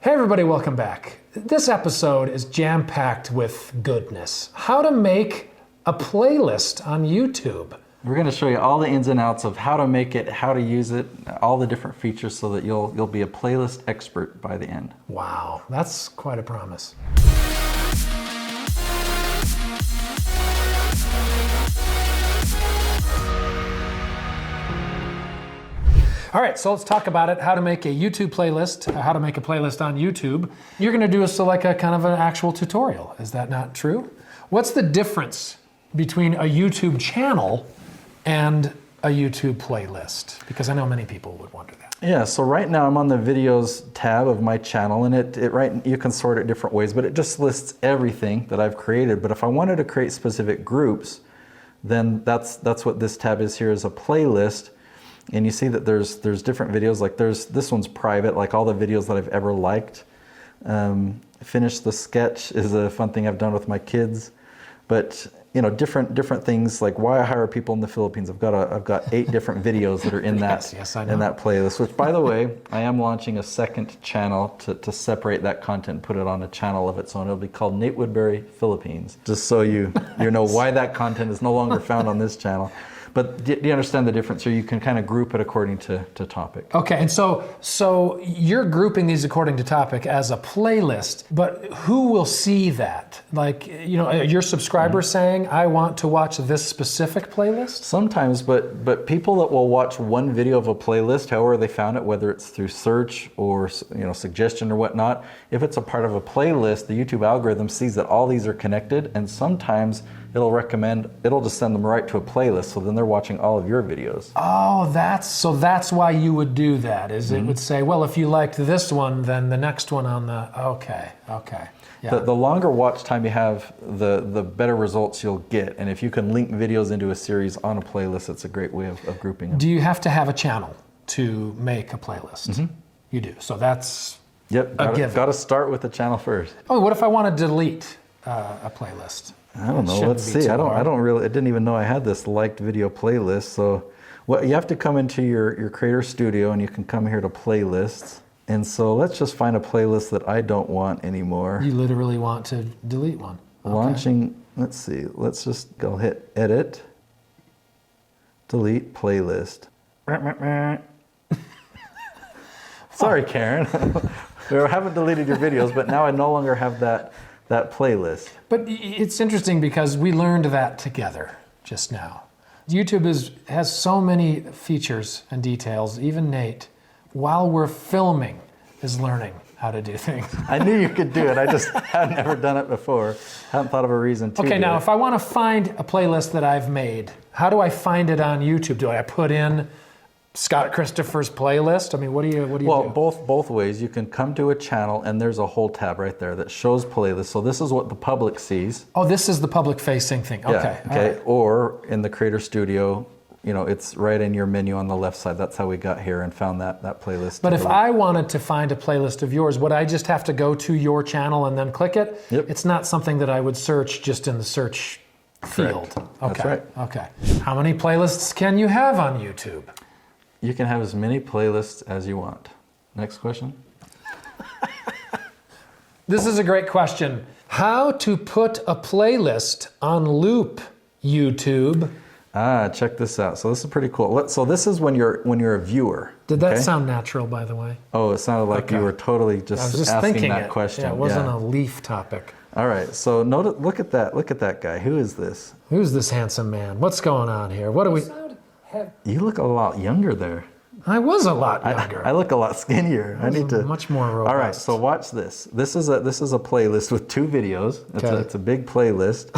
Hey everybody, welcome back. This episode is jam-packed with goodness. How to make a playlist on YouTube. We're going to show you all the ins and outs of how to make it, how to use it, all the different features so that you'll be a playlist expert by the end. Wow, that's quite a promise. All right, so let's talk about it, how to make a YouTube playlist, how to make a playlist on YouTube. You're gonna do a kind of an actual tutorial, is that not true? What's the difference between a YouTube channel and a YouTube playlist? Because I know many people would wonder that. Yeah, so right now I'm on the videos tab of my channel, and you can sort it different ways, but it just lists everything that I've created. But if I wanted to create specific groups, then that's what this tab is here, is a playlist. And you see that there's different videos, like this one's private, like all the videos that I've ever liked. Finish the sketch is a fun thing I've done with my kids. But you know, different things like why I hire people in the Philippines. I've got 8 different videos that are in that yes, I know. in that playlist. Which, by the way, I am launching a second channel to separate that content and put it on a channel of its own. It'll be called Nate Woodbury Philippines, just so you know why that content is no longer found on this channel. But do you understand the difference here? You can kind of group it according to topic. Okay, and so you're grouping these according to topic as a playlist, but who will see that? Like, you know, your subscribers saying, I want to watch this specific playlist? Sometimes, but people that will watch one video of a playlist, however they found it, whether it's through search or suggestion or whatnot, if it's a part of a playlist, the YouTube algorithm sees that all these are connected, and sometimes it'll just send them right to a playlist, so then they're watching all of your videos. Oh, that's why you would do that, is it would say, well, if you liked this one, then the next one on the, okay. Yeah. The longer watch time you have, the better results you'll get. And if you can link videos into a series on a playlist, it's a great way of grouping them. Do you have to have a channel to make a playlist? You do, so that's a given. Got to start with the channel first. Oh, what if I want to delete a playlist? I don't know. Let's see. I didn't even know I had this liked video playlist. So, you have to come into your Creator Studio, and you can come here to playlists. And so let's just find a playlist that I don't want anymore. You literally want to delete one. Okay. Launching. Let's see. Let's just go hit edit. Delete playlist. Sorry, Karen. I haven't deleted your videos, but now I no longer have that playlist. But it's interesting because we learned that together just now. YouTube has so many features and details. Even Nate, while we're filming, is learning how to do things. I knew you could do it. I just had never done it before. Hadn't thought of a reason to. Okay, now if I want to find a playlist that I've made, how do I find it on YouTube? Do I put in Scott Christopher's playlist? I mean, what do you do? Well, both ways. You can come to a channel, and there's a whole tab right there that shows playlists. So this is what the public sees. Oh, this is the public-facing thing. Okay. Yeah, okay. Right. Or in the Creator Studio, it's right in your menu on the left side. That's how we got here and found that playlist. But if I wanted to find a playlist of yours, would I just have to go to your channel and then click it? Yep. It's not something that I would search just in the search field. Correct. Okay. That's right. Okay. How many playlists can you have on YouTube? You can have as many playlists as you want. Next question. This is a great question. How to put a playlist on loop, YouTube? Check this out. So this is pretty cool. So this is when you're a viewer. Did that sound natural, by the way? Oh, it sounded like you were totally just asking that question. Yeah, it wasn't a leaf topic. All right. So look at that. Look at that guy. Who is this? Who's this handsome man? What's going on here? What do we? You look a lot younger there. I was a lot younger. I look a lot skinnier. I need to much more robust. All right, so watch this. This is a playlist with 2 videos. It's a big playlist.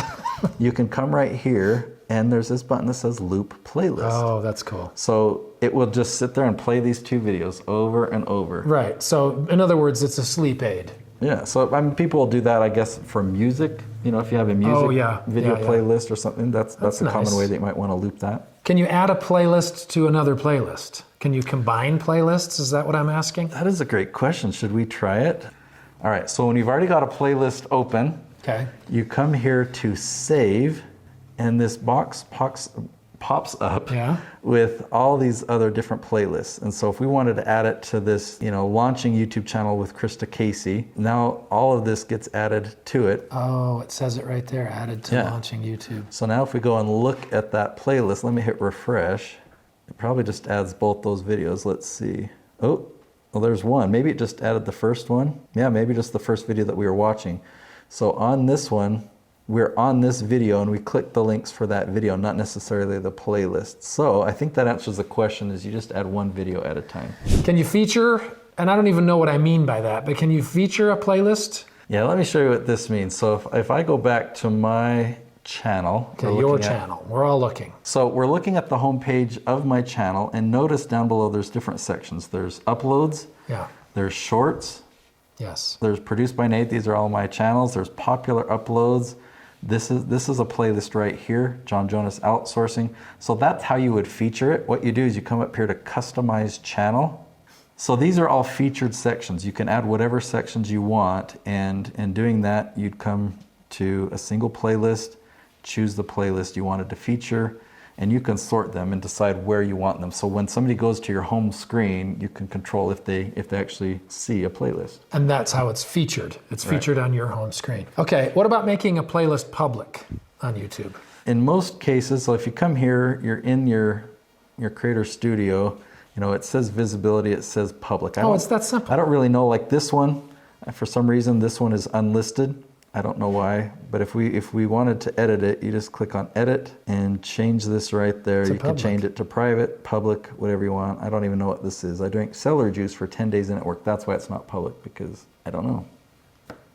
You can come right here, and there's this button that says Loop Playlist. Oh, that's cool. So it will just sit there and play these 2 videos over and over. Right. So in other words, it's a sleep aid. Yeah. So people will do that, I guess, for music. If you have a music video playlist or something, that's a nice. common way that you might want to loop that. Can you add a playlist to another playlist? Can you combine playlists? Is that what I'm asking? That is a great question. Should we try it? All right. So when you've already got a playlist open, okay, you come here to save, and this box pops pops up Yeah. with all these other different playlists. And so if we wanted to add it to this, launching YouTube channel with Krista Casey, now all of this gets added to it. Oh, it says it right there, added to launching YouTube. So now if we go and look at that playlist, let me hit refresh. It probably just adds both those videos. Let's see. Oh, well, there's one. Maybe it just added the first one. Yeah, maybe just the first video that we were watching. So on this one, we're on this video and we click the links for that video, not necessarily the playlist. So I think that answers the question, is you just add one video at a time. Can you feature, and I don't even know what I mean by that, but can you feature a playlist? Yeah, let me show you what this means. So if I go back to my channel. Okay, your channel. We're all looking. So we're looking at the home page of my channel, and notice down below there's different sections. There's uploads. Yeah. There's shorts. Yes. There's produced by Nate. These are all my channels. There's popular uploads. This is a playlist right here, John Jonas Outsourcing. So that's how you would feature it. What you do is you come up here to customize channel. So these are all featured sections. You can add whatever sections you want, and in doing that, you'd come to a single playlist, choose the playlist you wanted to feature, and you can sort them and decide where you want them. So when somebody goes to your home screen, you can control if they actually see a playlist. And that's how it's featured. It's featured on your home screen. Okay, what about making a playlist public on YouTube? In most cases, so if you come here, you're in your Creator Studio, it says visibility, it says public. It's that simple. I don't really know, like this one, for some reason, this one is unlisted. I don't know why, but if we wanted to edit it, you just click on edit and change this right there. You can change it to private, public, whatever you want. I don't even know what this is. I drank celery juice for 10 days and it worked. That's why it's not public, because I don't know.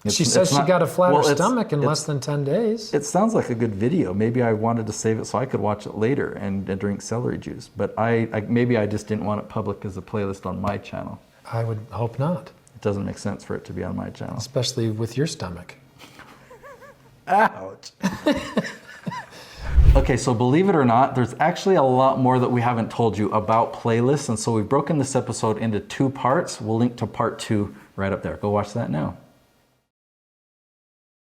She says she got a flatter stomach in less than 10 days. It sounds like a good video. Maybe I wanted to save it so I could watch it later and drink celery juice. But maybe I just didn't want it public as a playlist on my channel. I would hope not. It doesn't make sense for it to be on my channel. Especially with your stomach. Ouch. Okay, so believe it or not, there's actually a lot more that we haven't told you about playlists. And so we've broken this episode into 2 parts. We'll link to part 2 right up there. Go watch that now.